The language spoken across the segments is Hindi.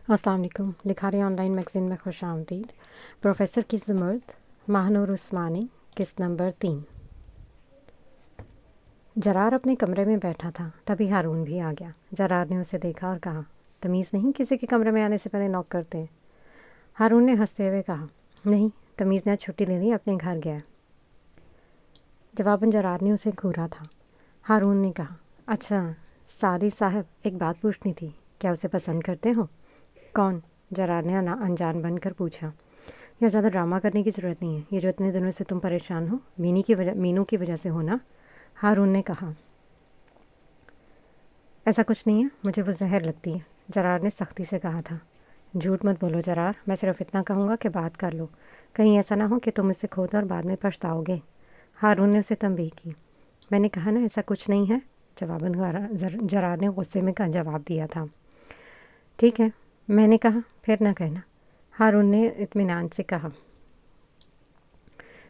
अस्सलाम वालेकुम। लिखारी ऑनलाइन मैगज़ीन में खुश आमदीद। प्रोफेसर की ज़ुमर्द, महानूर उस्मानी, किस्त नंबर 3। जरार अपने कमरे में बैठा था, तभी हारून भी आ गया। जरार ने उसे देखा और कहा, तमीज़ नहीं किसी के कमरे में आने से पहले नॉक करते हैं। हारून ने हंसते हुए कहा, नहीं, तमीज़ ने छुट्टी ले ली, अपने घर गया। जवाबन जरार ने उसे घूरा था। हारून ने कहा, अच्छा सारी साहब, एक बात पूछनी थी, क्या उसे पसंद करते हो? कौन? जरार ने अनजान बनकर पूछा। यार ज़्यादा ड्रामा करने की ज़रूरत नहीं है। ये जो इतने दिनों से तुम परेशान हो, मीनू की वजह से हो ना? हारून ने कहा। ऐसा कुछ नहीं है, मुझे वो जहर लगती है, जरार ने सख्ती से कहा था। झूठ मत बोलो जरार, मैं सिर्फ इतना कहूँगा कि बात कर लो, कहीं ऐसा ना हो कि तुम इसे खो दो और बाद में पछताओगे। हारून ने उसे तंबीह की। मैंने कहा ना ऐसा कुछ नहीं है, जवाबन जरार ने गुस्से में जवाब दिया था। ठीक है, मैंने कहा, फिर ना कहना, हारून ने इत्मीनान से कहा।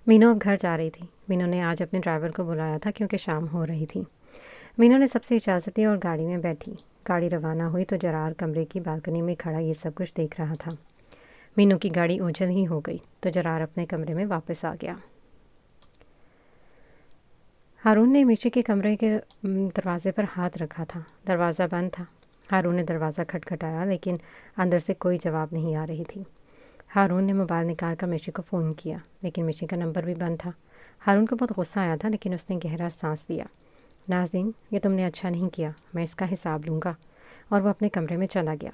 मीनू अब घर जा रही थी। मीनू ने आज अपने ड्राइवर को बुलाया था क्योंकि शाम हो रही थी। मीनू ने सबसे इजाज़त दी और गाड़ी में बैठी। गाड़ी रवाना हुई तो जरार कमरे की बालकनी में खड़ा ये सब कुछ देख रहा था। मीनू की गाड़ी ओझल ही हो गई तो जरार अपने कमरे में वापस आ गया। हारून ने मीशे के कमरे के दरवाजे पर हाथ रखा था। दरवाज़ा बंद था। हारून ने दरवाज़ा खटखटाया लेकिन अंदर से कोई जवाब नहीं आ रही थी। हारून ने मोबाइल निकाल कर मिशी को फ़ोन किया लेकिन मिशी का नंबर भी बंद था। हारून को बहुत गुस्सा आया था लेकिन उसने गहरा सांस लिया। नाज़रीन, ये तुमने अच्छा नहीं किया, मैं इसका हिसाब लूँगा। और वो अपने कमरे में चला गया।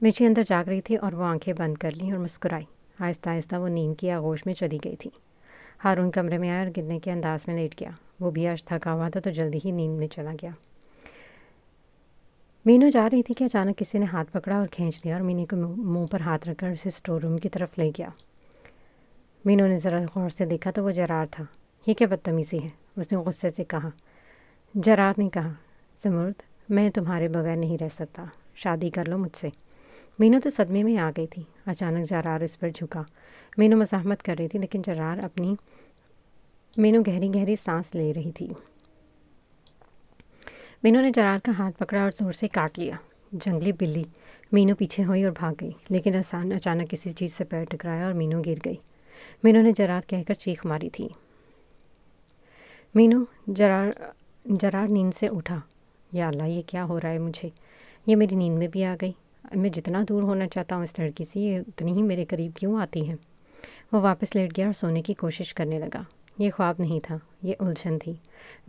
मिशी अंदर जाग रही थी और वो आंखें बंद कर लीं और मुस्कुराई। आहिस्ता आहिस्ता वो नींद की आगोश में चली गई थी। हारून कमरे में आया और गिरने के अंदाज में लेट गया। वो भी आज थका हुआ था तो जल्दी ही नींद में चला गया। मीनू जा रही थी कि अचानक किसी ने हाथ पकड़ा और खींच लिया और मीनू को मुंह पर हाथ रखकर उसे स्टोर रूम की तरफ ले गया। मीनू ने ज़रा गौर से देखा तो वो जरार था। ये क्या बदतमीज़ी है, उसने गुस्से से कहा। जरार ने कहा, ज़मुर्द, मैं तुम्हारे बगैर नहीं रह सकता, शादी कर लो मुझसे। मीनू तो सदमे में आ गई थी। अचानक जरार इस पर झुका। मीनू मज़ाहमत कर रही थी लेकिन मीनू गहरी गहरी सांस ले रही थी। मीनू ने जरार का हाथ पकड़ा और ज़ोर से काट लिया। जंगली बिल्ली। मीनू पीछे हुई और भाग गई लेकिन अचानक किसी चीज़ से पैर टकराया और मीनू गिर गई। मीनू ने जरार कहकर चीख मारी थी। मीनू, जरार नींद से उठा। या अल्लाह, ये क्या हो रहा है मुझे? ये मेरी नींद में भी आ गई। मैं जितना दूर होना चाहता हूँ इस लड़की से, ये उतनी ही मेरे करीब क्यों आती है? वो वापस लेट गया और सोने की कोशिश करने लगा। ये ख्वाब नहीं था, ये उलझन थी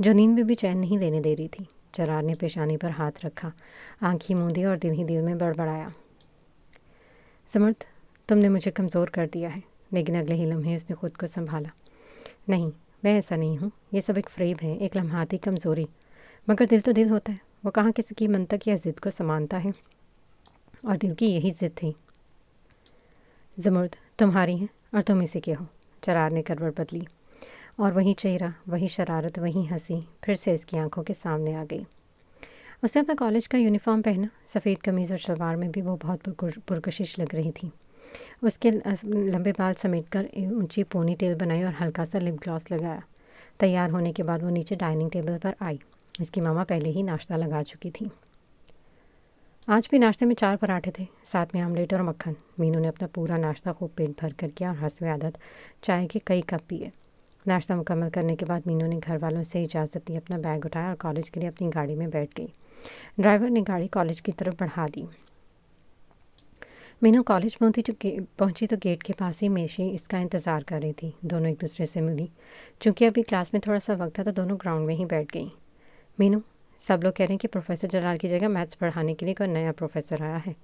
जो नींद में भी चैन नहीं लेने दे रही थी। जरार ने पेशानी पर हाथ रखा, आँखें मूंदी और दिल ही दिल में बड़बड़ाया, समर्थ, तुमने मुझे कमज़ोर कर दिया है। लेकिन अगले ही लम्हे उसने खुद को संभाला। नहीं, मैं ऐसा नहीं हूँ, ये सब एक फ़रेब है, एक लम्हाती कमज़ोरी। मगर दिल तो दिल होता है, वो कहाँ किसी की मंतक या ज़िद को समानता है। और दिल की यही ज़िद थी। ज़मुर्द तुम्हारी है और तुम इसी के हो। जरार ने करवट बदली और वही चेहरा, वही शरारत, वही हंसी फिर से इसकी आंखों के सामने आ गई। उसने अपना कॉलेज का यूनिफॉर्म पहना। सफ़ेद कमीज़ और शलवार में भी वो बहुत पुरकशिश लग रही थी। उसके लंबे बाल समेटकर ऊंची पोनी टेल बनाई और हल्का सा लिप ग्लॉस लगाया। तैयार होने के बाद वो नीचे डाइनिंग टेबल पर आई। इसकी मामा पहले ही नाश्ता लगा चुकी थी। आज भी नाश्ते में 4 पराठे थे, साथ में आमलेट और मक्खन। मीनू ने अपना पूरा नाश्ता खूब पेट भर कर किया और हंसवे आदत चाय के कई कप पिए। नाश्ता मुकम्मल करने के बाद मीनू ने घर वालों से इजाज़त ली, अपना बैग उठाया और कॉलेज के लिए अपनी गाड़ी में बैठ गई। ड्राइवर ने गाड़ी कॉलेज की तरफ बढ़ा दी। मीनू कॉलेज पहुंची तो गेट के पास ही मेशी इसका इंतज़ार कर रही थी। दोनों एक दूसरे से मिली। चूँकि अभी क्लास में थोड़ा सा वक्त था तो दोनों ग्राउंड में ही बैठ गई। मीनू, सब लोग कह रहे हैं कि प्रोफेसर जलाल की जगह मैथ्स पढ़ाने के लिए कोई नया प्रोफेसर आया है।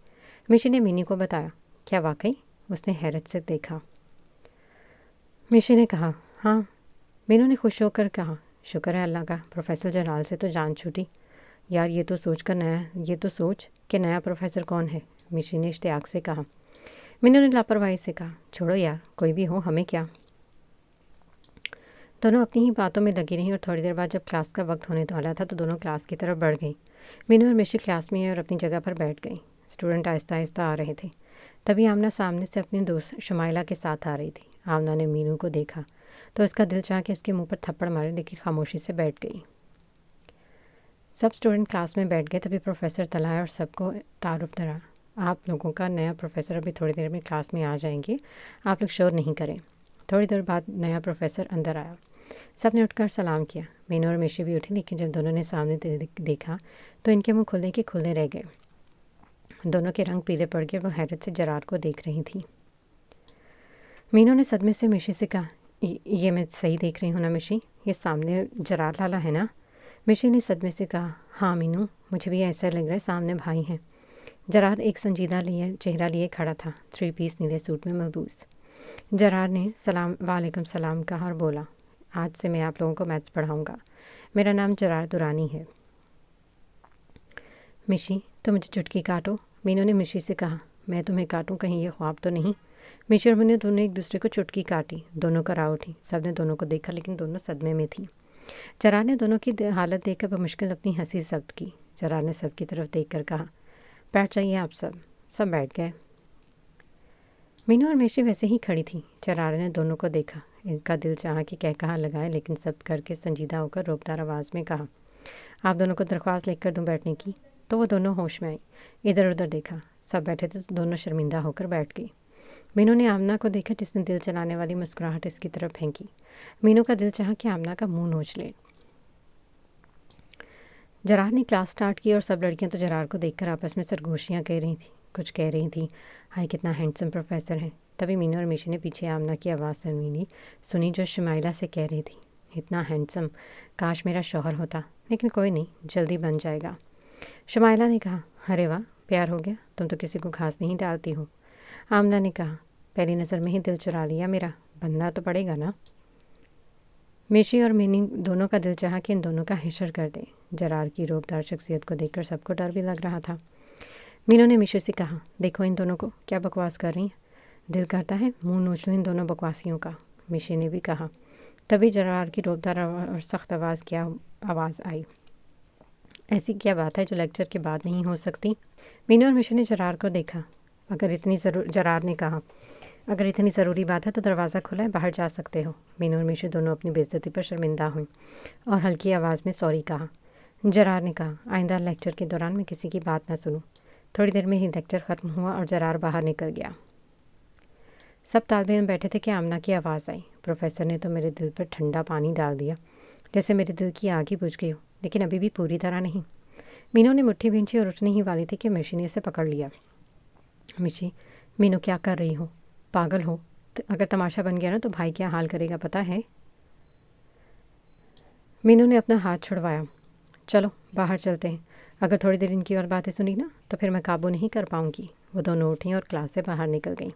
मिशी ने मीनू को बताया। क्या वाकई? उसने हैरत से देखा। मिशी ने कहा, हाँ। मीनू ने खुश होकर कहा, शुक्र है अल्लाह का, प्रोफेसर जलाल से तो जान छूटी। यार ये तो सोच कि नया प्रोफेसर कौन है, मिशी ने इश्तियाक से कहा। मीनू ने लापरवाही से कहा, छोड़ो यार, कोई भी हो, हमें क्या। दोनों अपनी ही बातों में लगी रहीं और थोड़ी देर बाद जब क्लास का वक्त होने वाला था तो दोनों क्लास की तरफ बढ़ गई। मीनू और मिशी क्लास में आई और अपनी जगह पर बैठ गई। स्टूडेंट आहिस्ता आहिस्ता आ रहे थे। तभी आमना सामने से अपनी दोस्त शुमाइला के साथ आ रही थी। आमना ने मीनू को देखा तो उसका दिल चाह के उसके मुंह पर थप्पड़ मारे लेकिन खामोशी से बैठ गई। सब स्टूडेंट क्लास में बैठ गए। तभी प्रोफेसर तला आया और सबको तारुफ धरा। आप लोगों का नया प्रोफेसर अभी थोड़ी देर में क्लास में आ जाएंगे, आप लोग शोर नहीं करें। थोड़ी देर बाद नया प्रोफेसर अंदर आया। सब ने उठकर सलाम किया। मीनू और मिशी भी उठी, लेकिन जब दोनों ने सामने देखा तो इनके मुंह खुलने के खुलने रह गए। दोनों के रंग पीले पड़ गए। वो हैरत से जरार को देख रही थी। मीनू ने सदमे से मिशी से कहा, ये मैं सही देख रही हूँ ना मिशी? ये सामने जरार लाला है ना? मिशी ने सदमे से कहा, हाँ मीनू, मुझे भी ऐसा लग रहा है, सामने भाई हैं। जरार एक संजीदा चेहरा लिए खड़ा था, 3 पीस नीले सूट में मलबूस। जरार ने वालेकुम सलाम कहा और बोला, आज से मैं आप लोगों को मैथ्स पढ़ाऊँगा। मेरा नाम जरार दुरानी है। मिशी, तो मुझे चुटकी काटो। मीनू ने मिशी से कहा, मैं तुम्हें काटूं, कहीं ये ख्वाब तो नहीं? मिशी और मीनू दोनों एक दूसरे को चुटकी काटी। दोनों करा उठी। सब ने दोनों को देखा, लेकिन दोनों सदमे में थी। जरार ने दोनों की हालत देखकर बमुश्किल अपनी हंसी जब्त की। जरार ने सब की तरफ देखकर कहा, बैठ जाइए आप सब। सब बैठ गए। मीनू और मिशी वैसे ही खड़ी थी। जरार ने दोनों को देखा। इनका दिल चाहा कि कह कहा लगाए, लेकिन सब करके संजीदा होकर रोकदार आवाज़ में कहा, आप दोनों को दरख्वास्त लिख कर दूँ बैठने की? तो वो दोनों होश में आई। इधर उधर देखा। सब बैठे थे तो दोनों शर्मिंदा होकर बैठ गई। मीनू ने आमना को देखा, जिसने दिल चलाने वाली मुस्कुराहट इसकी तरफ फेंकी। मीनू का दिल चाहा कि आमना का मुंह नोच ले। जरार ने क्लास स्टार्ट की और सब लड़कियां तो जरार को देखकर आपस में सरगोशियाँ कह रही थी। कुछ कह रही थी, हाय कितना हैंडसम प्रोफेसर है। तभी मीनू और मिशी ने पीछे आमना की आवाज़ सुनी जो शुमाइला से कह रही थी, इतना हैंडसम, काश मेरा शौहर होता, लेकिन कोई नहीं, जल्दी बन जाएगा। शुमाइला ने कहा, अरे वाह, प्यार हो गया, तुम तो किसी को घास नहीं डालती हो। आमना ने कहा, पहली नज़र में ही दिल चुरा लिया मेरा, बनना तो पड़ेगा ना। मिशी और मीनी दोनों का दिल चाहा कि इन दोनों का हिशर कर दे। जरार की रूपदार शख्सियत को देखकर सबको डर भी लग रहा था। मीनू ने मिशी से कहा, देखो इन दोनों को, क्या बकवास कर रही हैं? दिल करता है मुंह नोच लूँ इन दोनों बकवासियों का। मिशी ने भी कहा। तभी जरार की रूपदार और सख्त आवाज़ आई, ऐसी क्या बात है जो लेक्चर के बाद नहीं हो सकती? मीनू और मिशी ने जरार को देखा। जरार ने कहा, अगर इतनी ज़रूरी बात है तो दरवाज़ा खुला है, बाहर जा सकते हो। मीनू और मिशी दोनों अपनी बेइज्जती पर शर्मिंदा हुई और हल्की आवाज़ में सॉरी कहा। जरार ने कहा, आइंदा लेक्चर के दौरान मैं किसी की बात ना सुनूं। थोड़ी देर में ही लेक्चर ख़त्म हुआ और जरार बाहर निकल गया। सब तालबे इल्म बैठे थे कि आमना की आवाज़ आई। प्रोफेसर ने तो मेरे दिल पर ठंडा पानी डाल दिया, जैसे मेरे दिल की आग ही बुझ गई हो, लेकिन अभी भी पूरी तरह नहीं। मीनू ने मुट्ठी भींची और उठने ही वाली थी कि मिशी ने इसे पकड़ लिया। मिशी, मीनू क्या कर रही हो? पागल हो? तो अगर तमाशा बन गया ना तो भाई क्या हाल करेगा पता है? मीनू ने अपना हाथ छुड़वाया। चलो बाहर चलते हैं। अगर थोड़ी देर इनकी और बातें सुनी ना तो फिर मैं काबू नहीं कर पाऊंगी। वो दोनों उठी और क्लास से बाहर निकल गई।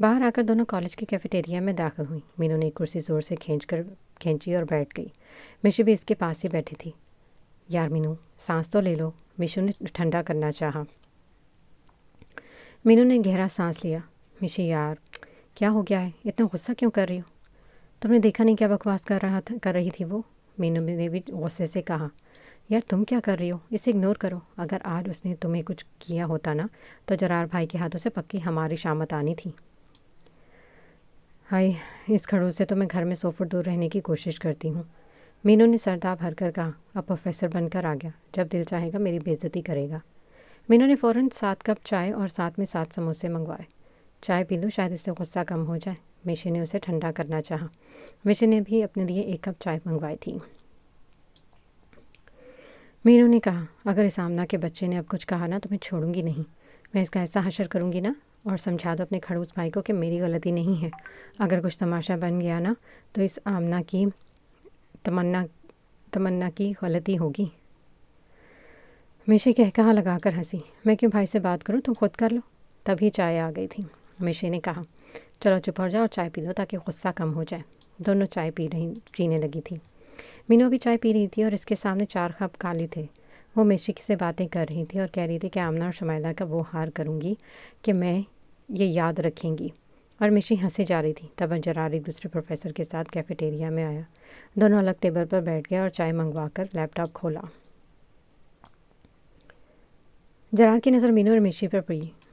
बाहर आकर दोनों कॉलेज के कैफेटेरिया में दाखिल हुई। मीनू ने एक कुर्सी ज़ोर से खींची और बैठ गई। मिशू भी इसके पास ही बैठी थी। यार मीनू, सांस तो ले लो, मिशू ने ठंडा करना चाहा। मीनू ने गहरा सांस लिया। मिशी यार, क्या हो गया है? इतना गुस्सा क्यों कर रही हो? तुमने देखा नहीं क्या बकवास कर रही थी वो? मीनू ने भी गुस्से से कहा। यार तुम क्या कर रही हो? इसे इग्नोर करो। अगर आज उसने तुम्हें कुछ किया होता ना तो जरार भाई के हाथों से पक्की हमारी शामत आनी थी। हाय, इस खड़ूस से तो मैं घर में 100 फुट दूर रहने की कोशिश करती हूँ। मीनू ने सरदाब भरकर कहा। अब प्रोफेसर बनकर आ गया, जब दिल चाहेगा मेरी बेइज्जती करेगा। मीनू ने फ़ौरन 7 कप चाय और साथ में 7 समोसे मंगवाए। चाय पी लो, शायद इससे गुस्सा कम हो जाए। मिशी ने उसे ठंडा करना चाहा। मिशी ने भी अपने लिए 1 कप चाय मंगवाई थी। मीनू ने कहा, अगर इस आमना के बच्चे ने अब कुछ कहा ना तो मैं छोड़ूंगी नहीं। मैं इसका ऐसा हशर करूंगी ना, और समझा दो अपने खड़ूस भाई को कि मेरी गलती नहीं है। अगर कुछ तमाशा बन गया ना तो इस आमना की तमन्ना की गलती होगी। मिशी कहा लगाकर हंसी। मैं क्यों भाई से बात करूं, तुम खुद कर लो। तभी चाय आ गई थी। मिशी ने कहा, चलो चुप हो जाओ और चाय पी लो ताकि गुस्सा कम हो जाए। दोनों चाय पीने लगी थी। मीनू भी चाय पी रही थी और इसके सामने 4 कप काली थे। वो मिशी से बातें कर रही थी और कह रही थी कि आमना और शुमाइला का वो हार करूँगी कि मैं ये याद रखेंगी। और मिशी हंसी जा रही थी। तब जरार एक दूसरे प्रोफेसर के साथ कैफेटेरिया में आया। दोनों अलग टेबल पर बैठ गए और चाय मंगवा कर लैपटॉप खोला। जरार की नज़र मीनू और मिशी पर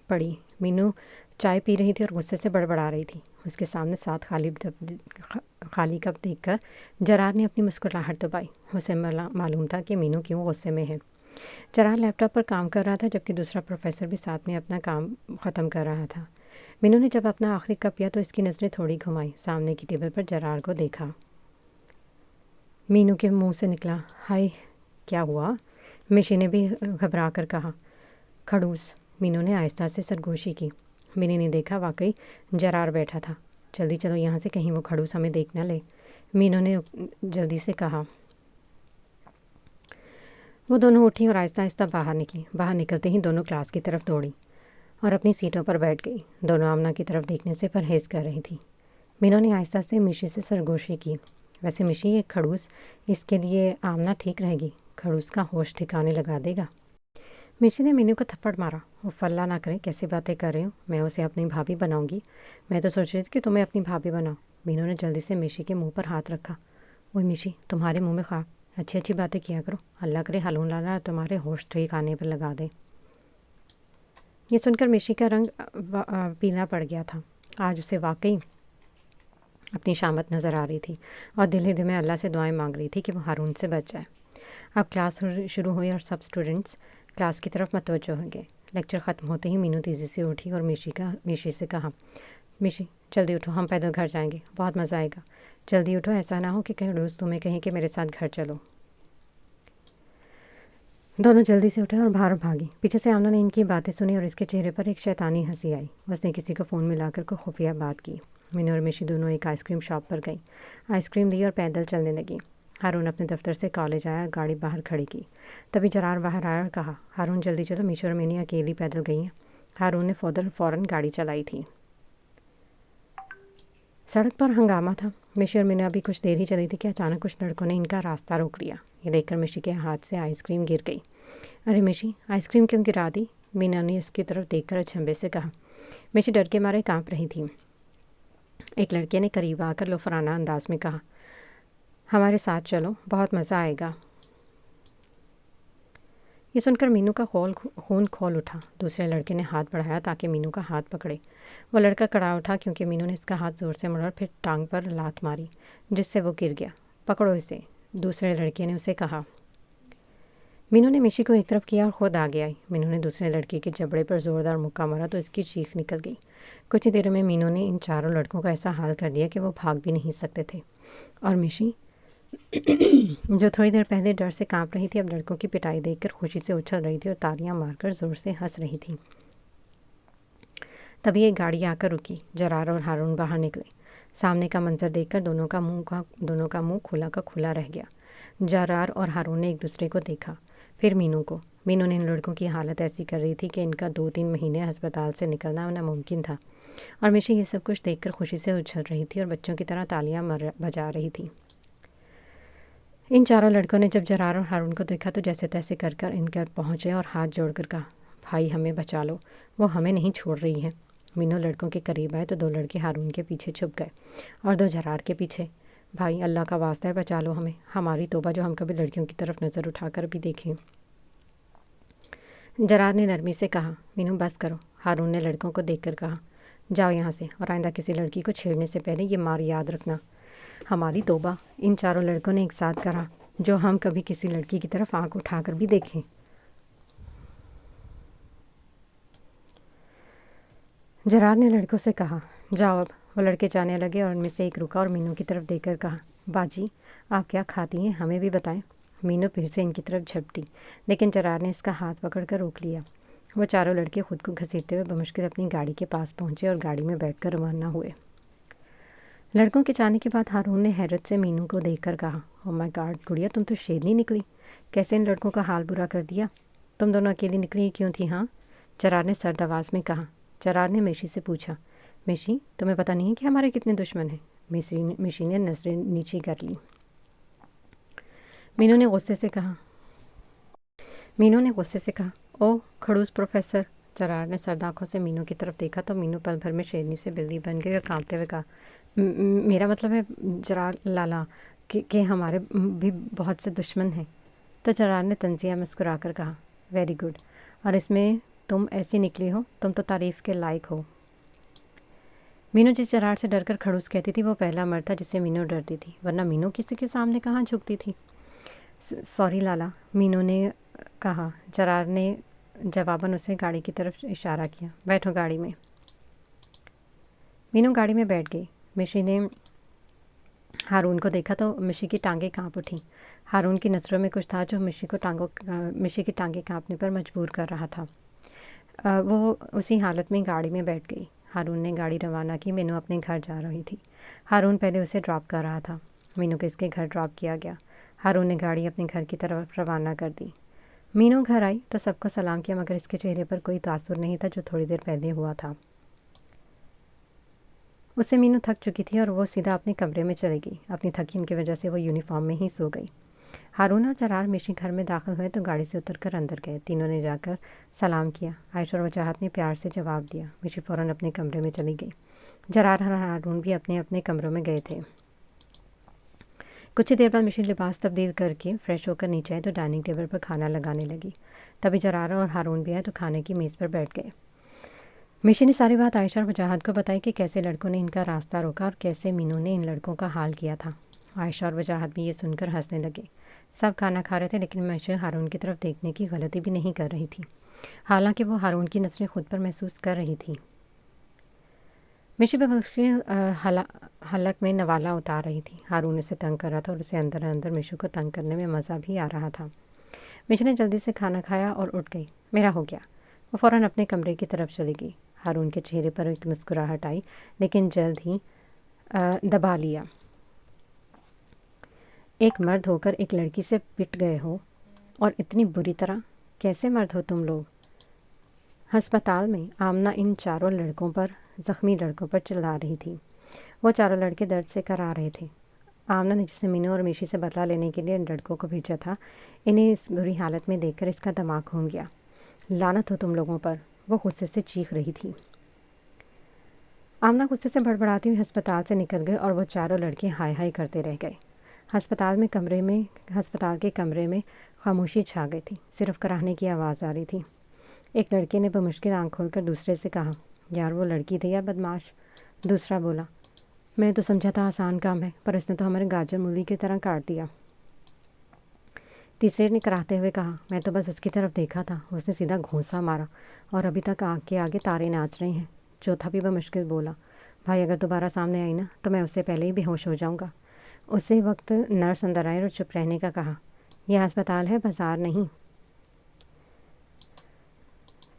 पड़ी। मीनू चाय पी रही थी और गुस्से से बड़बड़ा रही थी। उसके सामने 7 खाली कप देखकर जरार ने अपनी मुस्कुराहट दबाई। उसे मालूम था कि मीनू क्यों गुस्से में है। जरार लैपटॉप पर काम कर रहा था जबकि दूसरा प्रोफेसर भी साथ में अपना काम ख़त्म कर रहा था। मीनू ने जब अपना आखिरी कप पिया तो इसकी नज़रें थोड़ी घुमाई। सामने की टेबल पर जरार को देखा। मीनू के मुंह से निकला, हाय क्या हुआ? मिशी ने भी घबरा कर कहा। खड़ूस। मीनू ने आहिस्ता से सरगोशी की। मीनू ने देखा वाकई जरार बैठा था। जल्दी चलो यहाँ से, कहीं वो खड़ूस हमें देख न ले, मीनू ने जल्दी से कहा। वो दोनों उठी और आहिस्ता आहिस्ता बाहर निकली। बाहर निकलते ही दोनों क्लास की तरफ दौड़ी और अपनी सीटों पर बैठ गई। दोनों आमना की तरफ देखने से परहेज़ कर रही थी। मीनू ने आहिस्ता से मिशी से सरगोशी की। वैसे मिशी, ये खड़ूस, इसके लिए आमना ठीक रहेगी, खड़ूस का होश ठिकाने लगा देगा। मिशी ने मीनू को थप्पड़ मारा। वो फल्ला ना करे, कैसी बातें कर रही हूँ, मैं उसे अपनी भाभी बनाऊंगी। मैं तो सोच रही थी कि तुम्हें अपनी भाभी बनाओ। मीनू ने जल्दी से मिशी के मुंह पर हाथ रखा। ओए मिशी, तुम्हारे मुंह में खाक, अच्छी अच्छी बातें किया करो, अल्लाह करे हालून लाला तुम्हारे होश ठिकाने पर लगा दे। ये सुनकर मिशी का रंग पीला पड़ गया था। आज उसे वाकई अपनी शामत नज़र आ रही थी और दिल ही दिल में अल्लाह से दुआएं मांग रही थी कि वो हारून से बच जाए। अब क्लास शुरू हुई और सब स्टूडेंट्स क्लास की तरफ मतवज्जो हो गए। लेक्चर ख़त्म होते ही मीनू तेज़ी से उठी और मिशी से कहा, मिशी जल्दी उठो, हम पैदल घर जाएंगे, बहुत मज़ा आएगा। जल्दी उठो, ऐसा ना हो कि कहीं दोस्त तुम्हें कहें कि मेरे साथ घर चलो। दोनों जल्दी से उठे और बाहर भागी। पीछे से आमना ने इनकी बातें सुनी और इसके चेहरे पर एक शैतानी हंसी आई। उसने किसी को फ़ोन मिलाकर को खुफिया बात की। मीनू और मिशी दोनों एक आइसक्रीम शॉप पर गई, आइसक्रीम ली और पैदल चलने लगी। हारून अपने दफ्तर से कॉलेज आया, गाड़ी बाहर खड़ी की। तभी जरार बाहर आया और कहा, हारून जल्दी चलो, मिशी और मैंने अकेली पैदल गई हैं। हारून ने फ़ौरन गाड़ी चलाई थी। सड़क पर हंगामा था। मिशी और मीना अभी कुछ देर ही चली थी कि अचानक कुछ लड़कों ने इनका रास्ता रोक लिया। ये देखकर मिशी के हाथ से आइसक्रीम गिर गई। अरे मिशी, आइसक्रीम क्यों गिरा दी? मीना ने उसकी तरफ देखकर अचंभे से कहा। मिशी डर के मारे कांप रही थी। एक लड़के ने करीब आकर लोफराना अंदाज में कहा, हमारे साथ चलो, बहुत मज़ा आएगा। ये सुनकर मीनू का खून खौल उठा। दूसरे लड़के ने हाथ बढ़ाया ताकि मीनू का हाथ पकड़े। वो लड़का कड़ा उठा क्योंकि मीनू ने इसका हाथ ज़ोर से मोड़ा और फिर टांग पर लात मारी, जिससे वो गिर गया। पकड़ो इसे, दूसरे लड़के ने उसे कहा। मीनू ने मिशी को एक तरफ किया और खुद आगे आई। मीनू ने दूसरे लड़के के जबड़े पर ज़ोरदार मुक्का मारा तो इसकी चीख निकल गई। कुछ ही देर में मीनू ने इन चारों लड़कों का ऐसा हाल कर दिया कि वो भाग भी नहीं सकते थे। और मिशी जो थोड़ी देर पहले डर से कांप रही थी, अब लड़कों की पिटाई देखकर खुशी से उछल रही थी और तालियां मारकर ज़ोर से हंस रही थी। तभी एक गाड़ी आकर रुकी। जरार और हारून बाहर निकले। सामने का मंजर देखकर दोनों का मुंह खुला का खुला रह गया। जरार और हारून ने एक दूसरे को देखा, फिर मीनू को। मीनू ने इन लड़कों की हालत ऐसी कर रही थी कि इनका 2-3 महीने अस्पताल से निकलना नामुमकिन था। और मिशी ये सब कुछ देखकर खुशी से उछल रही थी और बच्चों की तरह तालियां बजा रही थी। इन चारों लड़कों ने जब जरार और हारून को देखा तो जैसे तैसे कर कर इनके पहुँचे और हाथ जोड़कर कहा, भाई हमें बचा लो, वो हमें नहीं छोड़ रही है। मीनू लड़कों के करीब आए तो 2 लड़के हारून के पीछे छुप गए और 2 जरार के पीछे। भाई अल्लाह का वास्ता है, बचा लो हमें, हमारी तौबा जो हम कभी लड़कियों की तरफ नज़र उठाकर भी देखें। जरार ने नरमी से कहा, मीनू बस करो। हारून ने लड़कों को देखकर कहा, जाओ यहाँ से और आइंदा किसी लड़की को छेड़ने से पहले ये मार याद रखना। हमारी तौबा, इन चारों लड़कों ने एक साथ कहा, जो हम कभी किसी लड़की की तरफ आंख उठाकर भी देखें। जरार ने लड़कों से कहा, जाओ अब। वो लड़के जाने लगे और उनमें से एक रुका और मीनू की तरफ देखकर कहा, बाजी आप क्या खाती हैं, हमें भी बताएं। मीनू फिर से इनकी तरफ झपटी, लेकिन जरार ने इसका हाथ पकड़कर रोक लिया। वो चारों लड़के खुद को घसीटते हुए बमुश्किल अपनी गाड़ी के पास पहुंचे और गाड़ी में बैठकर रवाना हुए। लड़कों के जाने के बाद हारून ने हैरत से मीनू को देखकर कहा, ओह माय गॉड गुड़िया, तुम तो शेरनी निकली, कैसे इन लड़कों का हाल बुरा कर दिया। तुम दोनों अकेली निकली क्यों थी? हाँ, जरार ने सर्द आवाज़ में कहा। जरार ने मिशी से पूछा, मिशी तुम्हें पता नहीं है कि हमारे कितने दुश्मन हैं? मिशी ने नजरें नीची कर ली। मीनू ने गुस्से से कहा, ओह खड़ूस प्रोफेसर। जरार ने सर्द आँखों से मीनू की तरफ देखा तो मीनू पल भर में शेरनी से बिल्ली बन गई और कांपते हुए कहा, मेरा मतलब है जरार लाला कि हमारे भी बहुत से दुश्मन हैं। तो जरार ने तंजिया मुस्कुरा कर कहा, वेरी गुड, और इसमें तुम ऐसी निकली हो, तुम तो तारीफ़ के लायक हो। मीनू जिस जरार से डरकर खड़ूस कहती थी वो पहला मर्द था जिससे मीनू डरती थी, वरना मीनू किसी के सामने कहाँ झुकती थी। सॉरी लाला, मीनू ने कहा। जरार ने जवाबन उसे गाड़ी की तरफ इशारा किया। बैठो गाड़ी में। मीनू गाड़ी में बैठ गई। मिशी ने हारून को देखा तो मिशी की टांगें कांप उठी। हारून की नज़रों में कुछ था जो मिशी की टांगें कांपने पर मजबूर कर रहा था। वो उसी हालत में गाड़ी में बैठ गई। हारून ने गाड़ी रवाना की। मीनू अपने घर जा रही थी। हारून पहले उसे ड्रॉप कर रहा था। मीनू को इसके घर ड्रॉप किया गया। हारून ने गाड़ी अपने घर की तरफ रवाना कर दी। मीनू घर आई तो सबको सलाम किया, मगर इसके चेहरे पर कोई तासुर नहीं था जो थोड़ी देर पहले हुआ था। उससे मीनू थक चुकी थी और वो सीधा अपने कमरे में चली गई। अपनी थकीन की वजह से वो यूनिफॉर्म में ही सो गई। हारून और जरार मिशी घर में दाखिल हुए तो गाड़ी से उतरकर अंदर गए। तीनों ने जाकर सलाम किया। आयशा और वजाहत ने प्यार से जवाब दिया। मिशी फ़ौरन अपने कमरे में चली गई। जरार और हारून भी अपने अपने कमरों में गए थे। कुछ ही देर बाद मिशी लिबास तब्दील करके फ्रेश होकर नीचे आए तो डाइनिंग टेबल पर खाना लगाने लगी। तभी जरार और हारून भी आए तो खाने की मेज़ पर बैठ गए। मिशी ने सारी बात आयशा और वजाहत को बताई कि कैसे लड़कों ने इनका रास्ता रोका और कैसे मीनू ने इन लड़कों का हाल किया था। आयशा और वजाहत भी ये सुनकर हंसने लगे। सब खाना खा रहे थे, लेकिन मिशी हारून की तरफ देखने की गलती भी नहीं कर रही थी। हालांकि वो हारून की नज़रें खुद पर महसूस कर रही थी। मिशी मुश्किल हलक में नवाला उतार रही थी। हारून उसे तंग कर रहा था और उसे अंदर अंदर मिशू को तंग करने में मज़ा भी आ रहा था। मिशी ने जल्दी से खाना खाया और उठ गई। मेरा हो गया। वो फ़ौरन अपने कमरे की तरफ चली गई। हारून के चेहरे पर एक मुस्कुराहट आई, लेकिन जल्द ही दबा लिया। एक मर्द होकर एक लड़की से पिट गए हो, और इतनी बुरी तरह। कैसे मर्द हो तुम लोग? अस्पताल में आमना इन चारों लड़कों पर, ज़ख्मी लड़कों पर चिल्ला रही थी। वो चारों लड़के दर्द से करा रहे थे। आमना ने जिसने मीनू और मिशी से बदला लेने के लिए इन लड़कों को भेजा था, इन्हें इस बुरी हालत में देखकर इसका दिमाग घूम गया। लानत हो तुम लोगों पर, वो गुस्से से चीख रही थी। आमना गुस्से से बड़बड़ाती हुई अस्पताल से निकल गई और वो चारों लड़के हाय हाय करते रह गए। अस्पताल के कमरे में खामोशी छा गई थी। सिर्फ कराहने की आवाज़ आ रही थी। एक लड़के ने बमुश्किल आंख खोलकर दूसरे से कहा, यार वो लड़की थी या बदमाश? दूसरा बोला, मैं तो समझा था आसान काम है, पर इसने तो हमारे गाजर मूली की तरह काट दिया। तीसरे ने कराहते हुए कहा, मैं तो बस उसकी तरफ देखा था, उसने सीधा घूंसा मारा और अभी तक आँख के आगे तारे नाच रहे हैं। चौथा भी बमुश्किल बोला, भाई अगर दोबारा सामने आई ना तो मैं उससे पहले ही बेहोश हो जाऊँगा। उसी वक्त नर्स अंदर आए और चुप रहने का कहा। यह अस्पताल है, बाजार नहीं।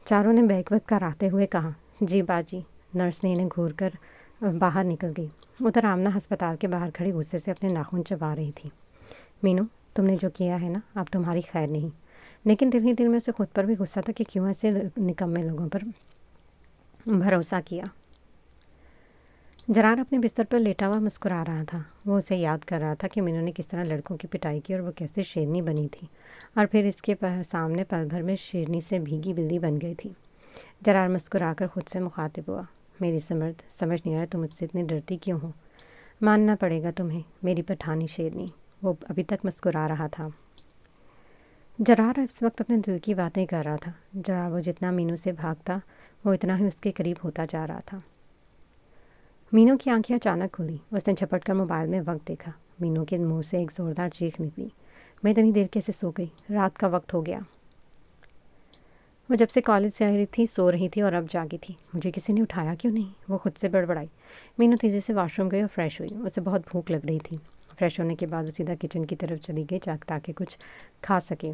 चारों ने बैकवक्त कराहते हुए कहा, जी बाजी। नर्स ने इन्हें घूर कर बाहर निकल गई। उधर आमना अस्पताल के बाहर खड़ी गुस्से से अपने नाखून चबा रही थी। मीनू, तुमने जो किया है ना, अब तुम्हारी खैर नहीं। लेकिन दिल ही दिल में उसे खुद पर भी गुस्सा था कि क्यों ऐसे निकम्मे लोगों पर भरोसा किया। जरार अपने बिस्तर पर लेटा हुआ मुस्कुरा रहा था। वो उसे याद कर रहा था कि मीनू ने किस तरह लड़कों की पिटाई की और वो कैसे शेरनी बनी थी, और फिर इसके सामने पल भर में शेरनी से भीगी बिल्ली बन गई थी। जरार मुस्कुराकर खुद से मुखातिब हुआ, मेरी समर्थ, समझ नहीं आया तुम मुझसे इतनी डरती क्यों हो? मानना पड़ेगा तुम्हें, मेरी पठानी शेरनी। वो अभी तक मुस्कुरा रहा था। जरार इस वक्त अपने दिल की बातें कर रहा था। जरार वो जितना मीनू से भागता, वो इतना ही उसके करीब होता जा रहा था। मीनू की आंखें अचानक खुली। उसने झपट कर मोबाइल में वक्त देखा। मीनू के मुंह से एक ज़ोरदार चीख निकली, मैं इतनी देर कैसे सो गई? रात का वक्त हो गया। वो जब से कॉलेज से आई थी सो रही थी और अब जागी थी। मुझे किसी ने उठाया क्यों नहीं? वो खुद से बड़बड़ाई। मीनू तेज़ी से वॉशरूम गई और फ्रेश हुई। उसे बहुत भूख लग रही थी। फ्रेश होने के बाद वो सीधा किचन की तरफ चली गई ताकि कुछ खा सके।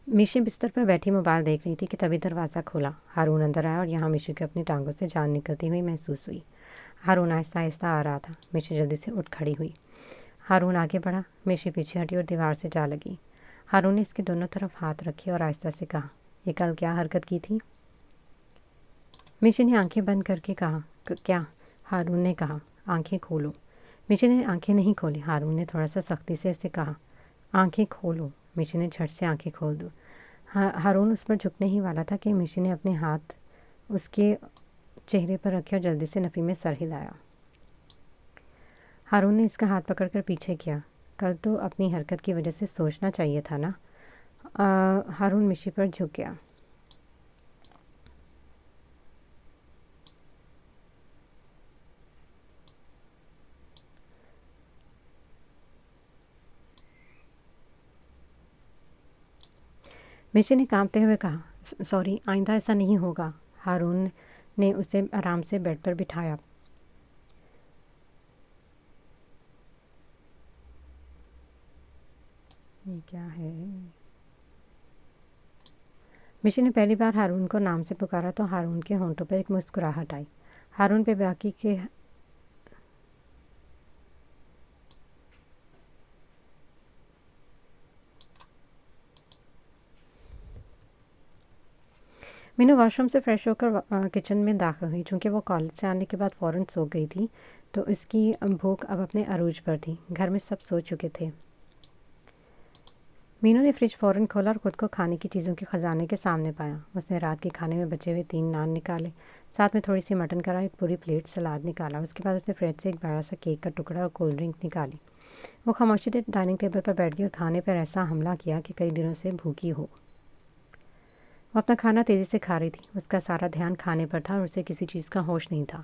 मिशी बिस्तर पर बैठी मोबाइल देख रही थी कि तभी दरवाज़ा खोला। हारून अंदर आया और यहाँ मिशी को अपनी टांगों से जान निकलती हुई महसूस हुई। हारून आहिस्ता आहिस्ता आ रहा था। मिशी जल्दी से उठ खड़ी हुई। हारून आगे बढ़ा। मिशी पीछे हटी और दीवार से जा लगी। हारून ने इसके दोनों तरफ हाथ रखे और आहिस्ता से कहा, ये कल क्या हरकत की थी? मिशी ने आंखें बंद करके कहा, क्या? हारून ने कहा, आंखें खोलो। मिशी ने आंखें नहीं खोली। हारून ने थोड़ा सा सख्ती से इसे कहा, आंखें खोलो। मिशी ने झट से आंखें खोल दी। हारून उस पर झुकने ही वाला था कि मिशी ने अपने हाथ उसके चेहरे पर रखे और जल्दी से नफ़ी में सर हिलाया। हारून ने इसका हाथ पकड़कर पीछे किया। कल तो अपनी हरकत की वजह से सोचना चाहिए था ना। हारून मिशी पर झुक गया। मिशी ने कांपते हुए कहा, सॉरी, आइंदा ऐसा नहीं होगा। हारून ने उसे आराम से बेड पर बिठाया। ये क्या है? मिशी ने पहली बार हारून को नाम से पुकारा तो हारून के होंठों पर एक मुस्कुराहट आई। हारून पे बाकी के मीनू वॉशरूम से फ्रेश होकर किचन में दाखिल हुई। चूँकि वो कॉलेज से आने के बाद फ़ौरन सो गई थी तो इसकी भूख अब अपने अरूज पर थी। घर में सब सो चुके थे। मीनू ने फ्रिज फ़ौरन खोला और ख़ुद को खाने की चीज़ों के ख़जाने के सामने पाया। उसने रात के खाने में बचे हुए 3 नान निकाले, साथ में थोड़ी सी मटन कढ़ाई, एक पूरी प्लेट सलाद निकाला। उसके बाद उसने फ्रिज से एक बड़ा सा केक का टुकड़ा और कोल्ड ड्रिंक निकाली। वो खामोशी से डाइनिंग टेबल पर बैठ गई और खाने पर ऐसा हमला किया कि कई दिनों से भूखी हो। वो अपना खाना तेज़ी से खा रही थी। उसका सारा ध्यान खाने पर था और उसे किसी चीज़ का होश नहीं था।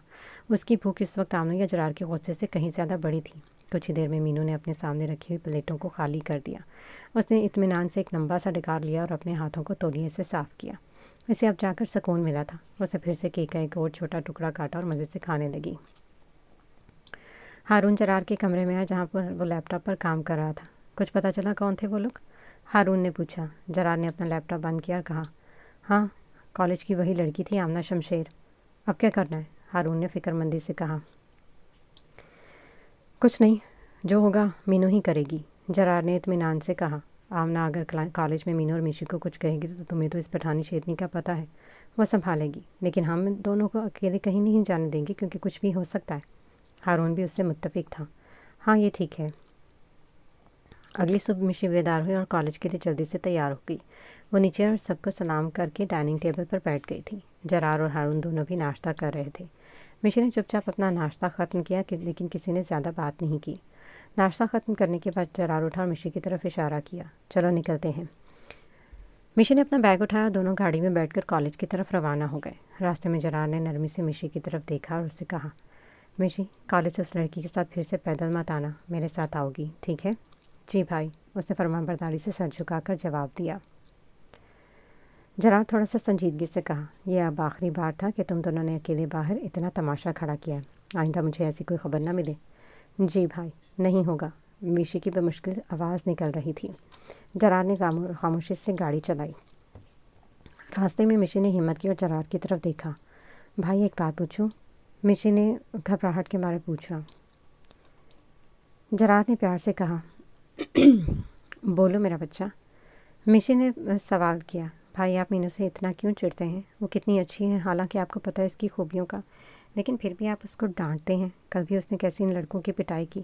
उसकी भूख इस वक्त आमनो या जरार के गुस्से से कहीं ज़्यादा बड़ी थी। कुछ ही देर में मीनू ने अपने सामने रखी हुई प्लेटों को खाली कर दिया। उसने इत्मीनान से एक लंबा सा डकार लिया और अपने हाथों को तौलिए से साफ़ किया। इसे अब जाकर सुकून मिला था। उसे फिर से केक का एक और छोटा टुकड़ा काटा और मज़े से खाने लगी। हारून जरार के कमरे में आया जहाँ पर वो लैपटॉप पर काम कर रहा था। कुछ पता चला कौन थे वो लोग? हारून ने पूछा। जरार ने अपना लैपटॉप बंद किया और कहा, हाँ, कॉलेज की वही लड़की थी, आमना शमशेर। अब क्या करना है? हारून ने फिक्रमंदी से कहा। कुछ नहीं, जो होगा मीनू ही करेगी। जरार ने इत्मीनान से कहा। आमना अगर कॉलेज में मीनू और मिशी को कुछ कहेगी तो तुम्हें तो इस पठानी शेरनी का पता है, वो संभालेगी। लेकिन हम दोनों को अकेले कहीं नहीं जाने देंगे क्योंकि कुछ भी हो सकता है। हारून भी उससे मुत्तफिक था। हाँ, ये ठीक है। अगली सुबह मिशी बेदार हुई और कॉलेज के लिए जल्दी से तैयार हो गई। वो नीचे और सबको सलाम करके डाइनिंग टेबल पर बैठ गई थी। जरार और हारून दोनों भी नाश्ता कर रहे थे। मिशी ने चुपचाप अपना नाश्ता ख़त्म किया लेकिन किसी ने ज़्यादा बात नहीं की। नाश्ता ख़त्म करने के बाद जरार उठा और मिशी की तरफ इशारा किया, चलो निकलते हैं। मिशी ने अपना बैग उठाया और दोनों गाड़ी में बैठकर कॉलेज की तरफ रवाना हो गए। रास्ते में जरार ने नरमी से मिशी की तरफ देखा और उससे कहा, मिशी, कॉलेज से उस लड़की के साथ फिर से पैदल मत आना, मेरे साथ आओगी, ठीक है? जी भाई, उसने फरमाबरदारी से सर झुकाकर जवाब दिया। जरार थोड़ा सा संजीदगी से कहा, यह अब आखिरी बार था कि तुम दोनों ने अकेले बाहर इतना तमाशा खड़ा किया। आइंदा मुझे ऐसी कोई खबर ना मिले। जी भाई, नहीं होगा। मिशी की बेमुश्किल आवाज़ निकल रही थी। जरार ने खामोशी से गाड़ी चलाई। रास्ते में मिशी ने हिम्मत की और जरार की तरफ देखा। भाई, एक बात पूछूं? मिशी ने घबराहट के मारे पूछा। जरार ने प्यार से कहा, बोलो मेरा बच्चा। मिशी ने सवाल किया, भाई आप मीनू से इतना क्यों चिढ़ते हैं? वो कितनी अच्छी है, हालांकि आपको पता है इसकी खूबियों का, लेकिन फिर भी आप उसको डांटते हैं। कल भी उसने कैसी इन लड़कों की पिटाई की,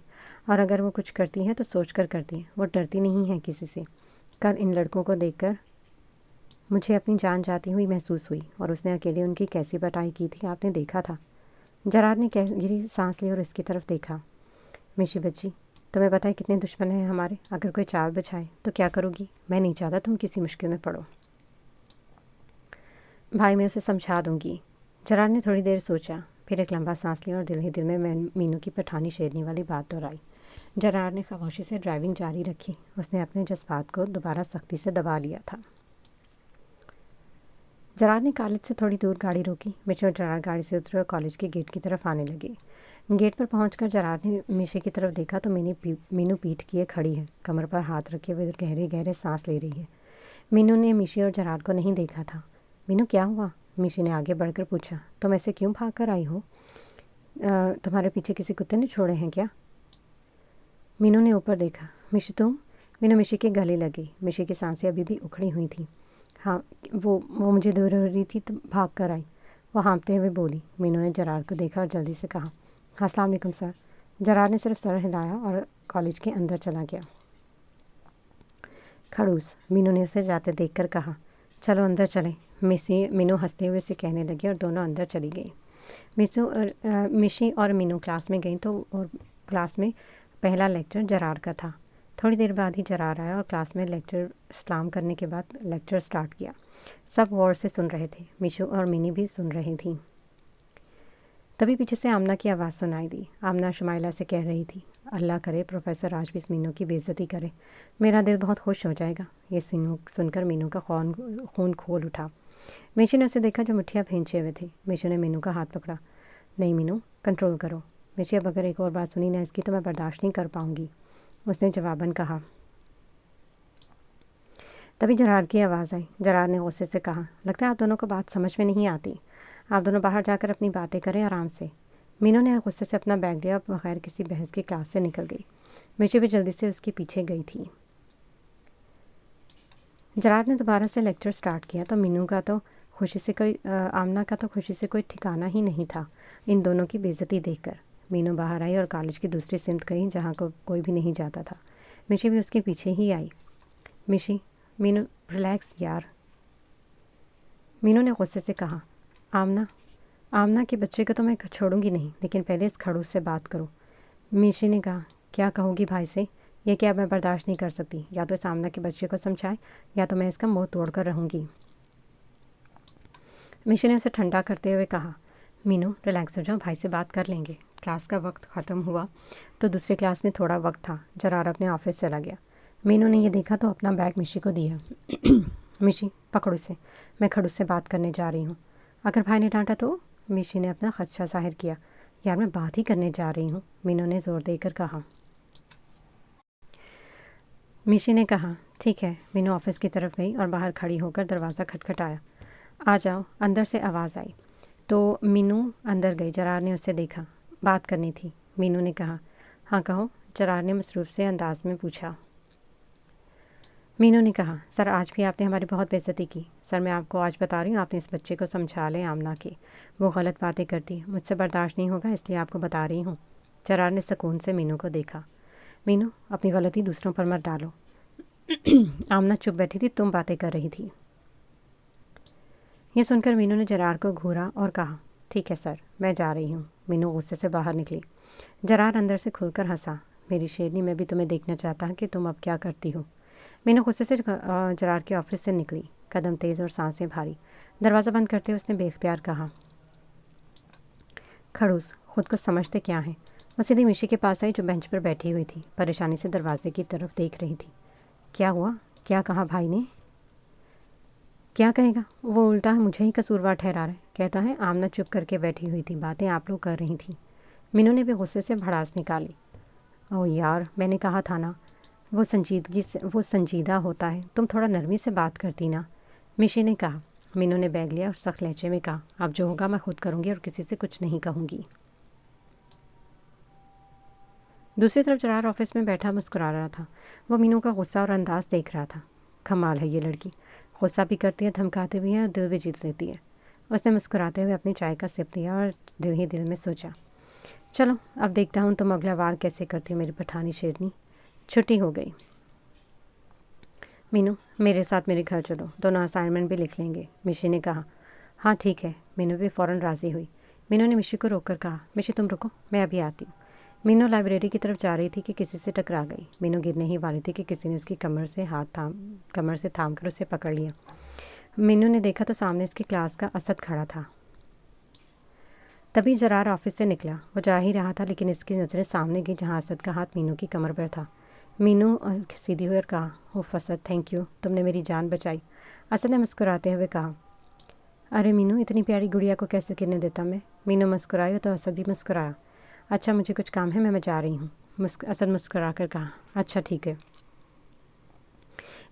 और अगर वो कुछ करती है तो सोच कर करती है, वो डरती नहीं है किसी से। कल इन लड़कों को देखकर मुझे अपनी जान जाती हुई महसूस हुई, और उसने अकेले उनकी कैसी पिटाई की थी आपने देखा था। जरार ने गहरी सांस ली और इसकी तरफ देखा। मिशी बच्ची, तुम्हें पता है कितने दुश्मन हैं हमारे। अगर कोई चाल बिछाए तो क्या करोगी? मैं नहीं चाहता तुम किसी मुश्किल में पड़ो। भाई, मैं उसे समझा दूंगी। जरार ने थोड़ी देर सोचा, फिर एक लंबा सांस लिया और दिल ही दिल में मीनू की पठानी शेरनी वाली बात दोहराई। जरार ने खामोशी से ड्राइविंग जारी रखी। उसने अपने जज्बात को दोबारा सख्ती से दबा लिया था। जरार ने कॉलेज से थोड़ी दूर गाड़ी रोकी। मिशी और जरार गाड़ी से उतरे और कॉलेज के गेट की तरफ आने लगे। गेट पर पहुंचकर जरार ने मिशी की तरफ देखा तो मीनू पीठ किए खड़ी है, कमर पर हाथ रखे हुए गहरे गहरे सांस ले रही है। मीनू ने मिशी और जरार को नहीं देखा था। मीनू, क्या हुआ? मिशी ने आगे बढ़कर पूछा। तुम ऐसे क्यों भाग कर आई हो? तुम्हारे पीछे किसी कुत्ते ने छोड़े हैं क्या? मीनू ने ऊपर देखा। मिशी, तुम? मीनू मिशी के गले लगी। मिशी की सांसें अभी भी उखड़ी हुई थी। हाँ, वो मुझे दूर हो रही थी तो भाग कर आई, वो हाँफते हुए बोली। मीनू ने जरार को देखा और जल्दी से कहा, अस्सलाम वालेकुम सर। जरार ने सिर्फ सर हिलाया और कॉलेज के अंदर चला गया। खड़ूस, मीनू ने उसे जाते देखकर कहा, चलो अंदर चलें। मीनू हंसते हुए से कहने लगी और दोनों अंदर चली गई। मिशी और मीनू क्लास में गई और क्लास में पहला लेक्चर जरार का था। थोड़ी देर बाद ही जरार आया और क्लास में लेक्चर सलाम करने के बाद लेक्चर स्टार्ट किया। सब गौर से सुन रहे थे। मिशू और मिनी भी सुन रही थी। तभी पीछे से आमना की आवाज़ सुनाई दी। आमना शुमाइला से कह रही थी, अल्लाह करे प्रोफेसर आज भी इस मीनू की बेइज्जती करे, मेरा दिल बहुत खुश हो जाएगा। ये सुनकर मीनू का खून खोल उठा। मीशू ने उसे देखा जो मुठ्ठियाँ भींचे हुए थे। मीशू ने मीनू का हाथ पकड़ा। नहीं मीनू, कंट्रोल करो। मीशू, अब अगर एक और बात सुनी ना इसकी तो मैं बर्दाश्त नहीं कर पाऊंगी, उसने जवाबन कहा। तभी जरार की आवाज़ आई। जरार ने गुस्से से कहा, लगता है आप दोनों को बात समझ में नहीं आती। आप दोनों बाहर जाकर अपनी बातें करें आराम से। मीनू ने गुस्से से अपना बैग लिया और बगैर किसी बहस की क्लास से निकल गई। मीशू भी जल्दी से उसके पीछे गई थी। जरार ने दोबारा से लेक्चर स्टार्ट किया तो मीनू का तो खुशी से कोई आमना का तो खुशी से कोई ठिकाना ही नहीं था इन दोनों की बेइज्जती देखकर। मीनू बाहर आई और कॉलेज की दूसरी सिमत गई जहाँ को कोई भी नहीं जाता था। मिशी भी उसके पीछे ही आई। मीनू रिलैक्स यार, मीनू ने गुस्से से कहा। आमना के बच्चे को तो मैं छोड़ूंगी नहीं, लेकिन पहले इस खड़ूस से बात करो। मिशी ने कहा, क्या कहूँगी भाई से? यह क्या मैं बर्दाश्त नहीं कर सकती। या तो इस आमना के बच्चे को समझाए या तो मैं इसका मुंह तोड़ कर रहूँगी। मिशी ने उसे ठंडा करते हुए कहा, मीनू रिलैक्स हो जाओ, भाई से बात कर लेंगे। क्लास का वक्त ख़त्म हुआ तो दूसरी क्लास में थोड़ा वक्त था। जरार अपने ऑफिस चला गया। मीनू ने यह देखा तो अपना बैग मिशी को दिया। मिशी पकड़ो से, मैं खड़ूस से बात करने जा रही हूँ। अगर भाई ने डांटा तो? मिशी ने अपना खदशा जाहिर किया। यार मैं बात ही करने जा रही हूँ, मीनू ने ज़ोर देकर कहा। मिशी ने कहा, ठीक है। मीनू ऑफिस की तरफ गई और बाहर खड़ी होकर दरवाज़ा खटखटाया। आ जाओ, अंदर से आवाज़ आई तो मीनू अंदर गई। जरार ने उसे देखा। बात करनी थी, मीनू ने कहा। हाँ कहो, जरार ने मसरूफ़ से अंदाज में पूछा। मीनू ने कहा, सर आज भी आपने हमारी बहुत बेइज्जती की। सर मैं आपको आज बता रही हूँ, आपने इस बच्चे को समझा लें आमना के, वो गलत बातें करती है, मुझसे बर्दाश्त नहीं होगा इसलिए आपको बता रही हूँ। जरार ने सुकून से मीनू को देखा। मीनू अपनी गलती दूसरों पर मत डालो। आमना चुप बैठी थी, तुम बातें कर रही थी। ये सुनकर मीनू ने जरार को घूरा और कहा, ठीक है सर, मैं जा रही हूँ। मीनू गुस्से से बाहर निकली। जरार अंदर से खुलकर हंसा। मेरी शेरनी, मैं भी तुम्हें देखना चाहता कि तुम अब क्या करती हो। मीनू गुस्से से जरार के ऑफिस से निकली, कदम तेज़ और सांसें भारी। दरवाज़ा बंद करते हुए उसने बेख्तियार कहा, खड़ूस, खुद को समझते क्या है। वो सीधी मिशी के पास आई जो बेंच पर बैठी हुई थी, परेशानी से दरवाजे की तरफ देख रही थी। क्या हुआ? क्या कहा भाई ने? क्या कहेगा, वो उल्टा है मुझे ही कसूरवार ठहरा रहा है। कहता है आमना चुप करके बैठी हुई थी, बातें आप लोग कर रही थी। मीनू ने भी गुस्से से भड़ास निकाली। ओह यार, मैंने कहा था ना, वो संजीदा होता है, तुम थोड़ा नरमी से बात करती ना, मिशी ने कहा। मीनू ने बैग लिया और सख्त लहजे में कहा, अब जो होगा मैं खुद करूँगी और किसी से कुछ नहीं कहूँगी। दूसरी तरफ जरार ऑफिस में बैठा मुस्कुरा रहा था। वो मीनू का गुस्सा और अंदाज देख रहा था। कमाल है ये लड़की, गुस्सा भी करती है, धमकाती भी है और दिल भी जीत लेती है। उसने मुस्कुराते हुए अपनी चाय का सिप लिया और दिल ही दिल में सोचा, चलो अब देखता हूँ तुम अगला वार कैसे करती हो मेरी पठानी शेरनी। छुट्टी हो गई। मीनू मेरे साथ मेरे घर चलो, दोनों असाइनमेंट भी लिख लेंगे, मिशी ने कहा। हाँ ठीक है। मीनू भी फ़ौरन राज़ी हुई। मीनू ने मिशी को रोककर कहा, मिशी तुम रुको, मैं अभी आती हूँ। मीनू लाइब्रेरी की तरफ जा रही थी कि किसी से टकरा गई। मीनू गिरने ही वाली थी कि किसी ने उसकी कमर से थाम कर उसे पकड़ लिया। मीनू ने देखा तो सामने उसकी क्लास का असद खड़ा था। तभी जरार ऑफिस से निकला। वो जा ही रहा था लेकिन इसकी नज़रें सामने गई जहाँ असद का हाथ मीनू की कमर पर था। मीनू सीधी हुई और कहा, ओह असद, थैंक यू, तुमने मेरी जान बचाई। असद ने मुस्कुराते हुए कहा, अरे मीनू, इतनी प्यारी गुड़िया को कैसे गिरने देता मैं। मीनू मुस्कुराई तो असद भी मुस्कुराया। अच्छा मुझे कुछ काम है, मैं जा रही हूँ, असद मुस्कुरा कर कहा। अच्छा ठीक है।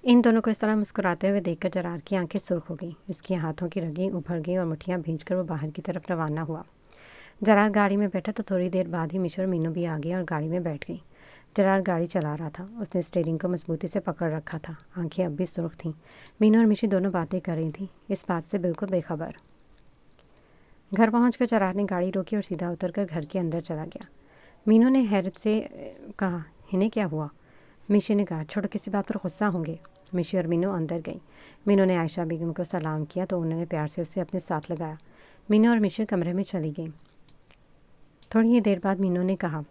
इन दोनों को इस तरह मुस्कुराते हुए देखकर जरार की आंखें सुर्ख हो गई। इसकी हाथों की रगें उभर गई और मुठ्ठियाँ भींचकर वो बाहर की तरफ रवाना हुआ। जरार गाड़ी में बैठा तो थोड़ी देर बाद ही मिशू और मीनू भी आ गई और गाड़ी में बैठ गई। जरार गाड़ी चला रहा था। उसने स्टीयरिंग को मजबूती से पकड़ रखा था। आंखें अब भी सुर्ख थीं। मीनू और मिशी दोनों बातें कर रही थी, इस बात से बिल्कुल बेखबर। घर पहुंचकर जरार ने गाड़ी रोकी और सीधा उतरकर घर के अंदर चला गया। मीनू ने हैरत से कहा, इन्हें क्या हुआ? मिशी ने कहा, छोड़ो, किसी बात पर गुस्सा होंगे। मिशी और मीनू अंदर गई। मीनू ने आयशा बेगम को सलाम किया तो उन्होंने प्यार से उसे अपने साथ लगाया। मीनू और मिशी कमरे में चली गई। थोड़ी ही देर बाद मीनू ने कहा,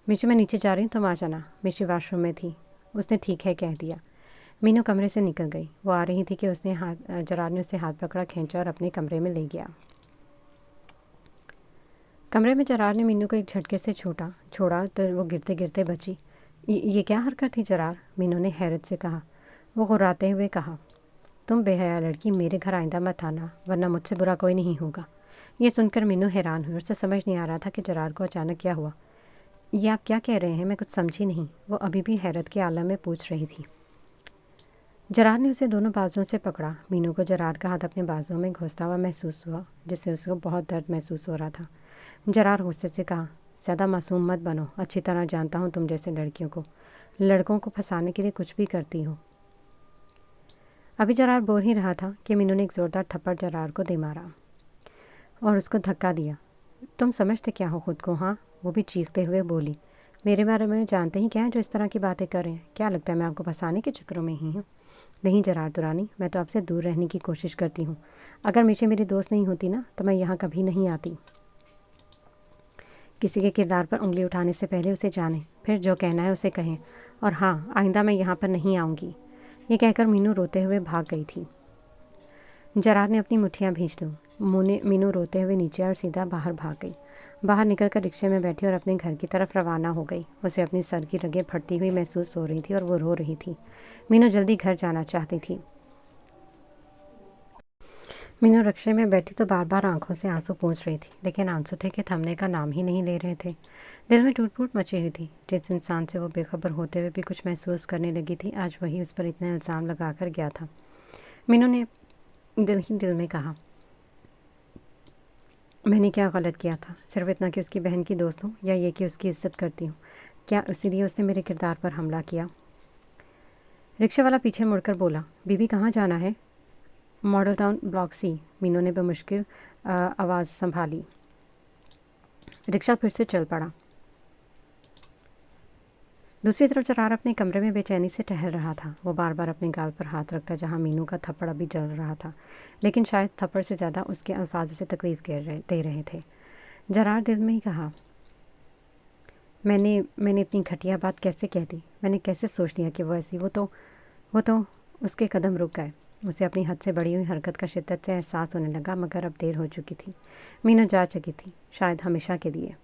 मिशी मैं नीचे जा रही हूँ, तुम आ जाना। मिशी वॉशरूम में थी। उसने ठीक है कह दिया। मीनू कमरे से निकल गई। वो आ रही थी कि जरार ने उसे हाथ पकड़ा, खींचा और अपने कमरे में ले गया। कमरे में जरार ने मीनू को एक झटके से छोड़ा तो वो गिरते गिरते बची। ये क्या हरकत थी जरार? मीनू ने हैरत से कहा। वो घुर्राते हुए कहा, तुम बेहया लड़की, मेरे घर आइंदा मत आना, वरना मुझसे बुरा कोई नहीं होगा। ये सुनकर मीनू हैरान हुई। उसे समझ नहीं आ रहा था कि जरार को अचानक क्या हुआ। ये आप क्या कह रहे हैं? मैं कुछ समझी नहीं। वो अभी भी हैरत के आलम में पूछ रही थी। जरार ने उसे दोनों बाजुओं से पकड़ा। मीनू को जरार का हाथ अपने बाजुओं में घुसता हुआ महसूस हुआ, जिससे उसको बहुत दर्द महसूस हो रहा था। जरार गुस्से से कहा, ज़्यादा मासूम मत बनो, अच्छी तरह जानता हूँ तुम जैसे लड़कियों को, लड़कों को फंसाने के लिए कुछ भी करती हो। अभी जरार बोल ही रहा था कि मीनू ने एक ज़ोरदार थप्पड़ जरार को दे मारा और उसको धक्का दिया। तुम समझते क्या हो खुद को? हाँ, वो भी चीखते हुए बोली। मेरे बारे में जानते ही क्या है जो इस तरह की बातें कर रहे हैं? क्या लगता है मैं आपको फंसाने के चक्करों में ही हूँ? नहीं जरार दुरानी, मैं तो आपसे दूर रहने की कोशिश करती हूँ। अगर मिशे मेरी दोस्त नहीं होती ना तो मैं यहाँ कभी नहीं आती। किसी के किरदार पर उंगली उठाने से पहले उसे जानें, फिर जो कहना है उसे कहें। और हाँ, आइंदा मैं यहाँ पर नहीं आऊँगी। ये कहकर मीनू रोते हुए भाग गई थी। जरार ने अपनी मुट्ठियाँ भींच लीं। मीनू रोते हुए नीचे और सीधा बाहर भाग गई। बाहर निकलकर रिक्शे में बैठी और अपने घर की तरफ रवाना हो गई। उसे अपनी सर की रगें फटती हुई महसूस हो रही थी और वो रो रही थी। मीनू जल्दी घर जाना चाहती थी। मीनू रिक्शे में बैठी तो बार बार आंखों से आंसू पूंछ रही थी, लेकिन आंसू थे कि थमने का नाम ही नहीं ले रहे थे। दिल में टूट फूट मची हुई थी। जिस इंसान से वो बेखबर होते हुए भी कुछ महसूस करने लगी थी, आज वही उस पर इतना इल्ज़ाम लगाकर गया था। मीनू ने दिल ही दिल में कहा, मैंने क्या गलत किया था? सिर्फ इतना कि उसकी बहन की दोस्त हूँ, या ये कि उसकी इज्जत करती हूँ? क्या इसीलिए उसने मेरे किरदार पर हमला किया? रिक्शा वाला पीछे मुड़कर बोला, बीबी कहाँ जाना है? Model town block C. Meenu ने बेमुश्किल आवाज़ संभाली। रिक्शा फिर से चल पड़ा। दूसरी तरफ जरार अपने कमरे में बेचैनी से टहल रहा था। वो बार बार अपने गाल पर हाथ रखता जहाँ मीनू का थप्पड़ अभी जल रहा था, लेकिन शायद थप्पड़ से ज़्यादा उसके अल्फाज उसे तकलीफ दे रहे थे। जरार दिल में ही कहा, मैंने इतनी घटिया बात कैसे कह दी? मैंने कैसे सोच लिया कि वो ऐसी? वो तो उसके कदम रुक गए। उसे अपनी हद से बढ़ी हुई हरकत का शिद्दत से एहसास होने लगा, मगर अब देर हो चुकी थी। मीनू जा चुकी थी, शायद हमेशा के लिए।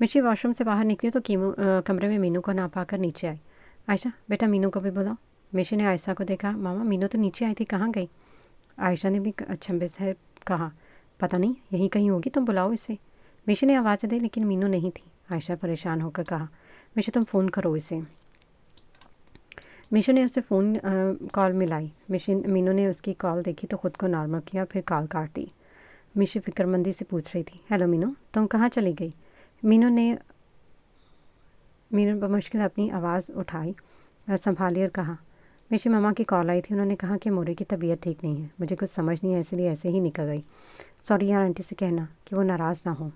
मिशी वॉशरूम से बाहर निकली तो कमरे में मीनू को ना पाकर नीचे आई। आयशा, बेटा मीनू को भी बुलाओ। मिशी ने आयशा को देखा। मामा, मीनू तो नीचे आई थी, कहाँ गई? आयशा ने भी अचंभे से कहा, पता नहीं, यहीं कहीं होगी, तुम बुलाओ इसे। मिशी ने आवाज़ दी, लेकिन मीनू नहीं थी। आयशा परेशान होकर कहा, मिशी तुम फ़ोन करो इसे। मिशू ने उसे फ़ोन कॉल मिलाई। मीनू ने उसकी कॉल देखी तो ख़ुद को नॉर्मल किया, फिर कॉल काट दी। मिशी फिक्रमंदी से पूछ रही थी, हेलो मीनू, तुम कहाँ चली गई? मीनू बमुश्किल अपनी आवाज़ उठाई और संभाली और कहा, मिशी ममा की कॉल आई थी, उन्होंने कहा कि मोरे की तबीयत ठीक नहीं है। मुझे कुछ समझ नहीं है, इसलिए ऐसे ही निकल गई। सॉरी यार, आंटी से कहना कि वो नाराज़ ना हो।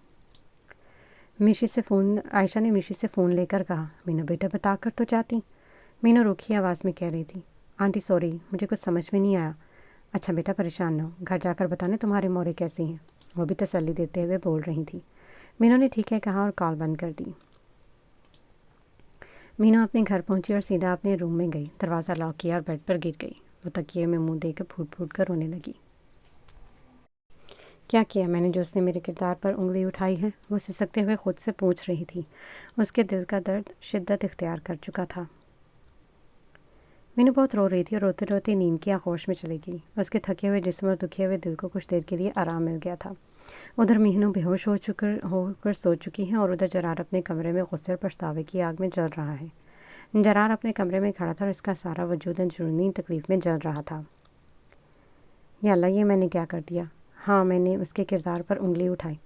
आयशा ने मिशी से फ़ोन लेकर कहा, मीनू बेटा बता कर तो जाती। मीनू रूखी आवाज़ में कह रही थी, आंटी सॉरी, मुझे कुछ समझ में नहीं आया। अच्छा बेटा परेशान ना हो, घर जाकर बताने तुम्हारे मोरे कैसी हैं। वो भी तसल्ली देते हुए बोल रही थी। मीनू ने ठीक है कहा और कॉल बंद कर दी। मीनू अपने घर पहुंची और सीधा अपने रूम में गई। दरवाज़ा लॉक किया और बेड पर गिर गई। वो तकिए में मुंह देकर फूट फूट कर रोने लगी। क्या किया मैंने जो उसने मेरे किरदार पर उंगली उठाई है? वो सिसकते हुए खुद से पूछ रही थी। उसके दिल का दर्द शिद्दत इख्तियार कर चुका था। मीनू बहुत रो रही थी और रोते रोते नींद की आगोश में चली गई। उसके थके हुए जिस्म और दुखे हुए दिल को कुछ देर के लिए आराम मिल गया था। उधर मीनू बेहोश होकर सो चुकी है और उधर जरार अपने कमरे में गुस्से और पछतावे की आग में जल रहा है। जरार अपने कमरे में खड़ा था और इसका सारा वजूद अंदरूनी तकलीफ में जल रहा था। या अल्लाह, ये मैंने क्या कर दिया? हाँ, मैंने उसके किरदार पर उंगली उठाई।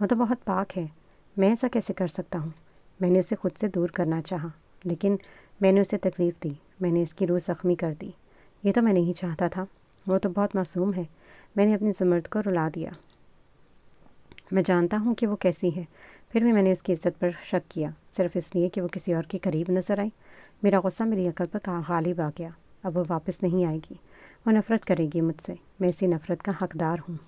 वो तो बहुत पाक है, मैं ऐसा कैसे कर सकता हूँ? मैंने उसे खुद से दूर करना चाहा, लेकिन मैंने उसे तकलीफ़ दी। मैंने इसकी रूह ज़ख्मी कर दी। ये तो मैं नहीं चाहता था। वो तो बहुत मासूम है। मैंने अपनी ज़ुमर्द को रुला दिया। मैं जानता हूँ कि वो कैसी है, फिर भी मैंने उसकी इज़्ज़त पर शक किया, सिर्फ इसलिए कि वो किसी और के करीब नज़र आई। मेरा गुस्सा मेरी अकल पर गालिब आ गया। अब वो वापस नहीं आएगी। वो नफ़रत करेगी मुझसे। मैं इसी नफ़रत का हकदार हूँ।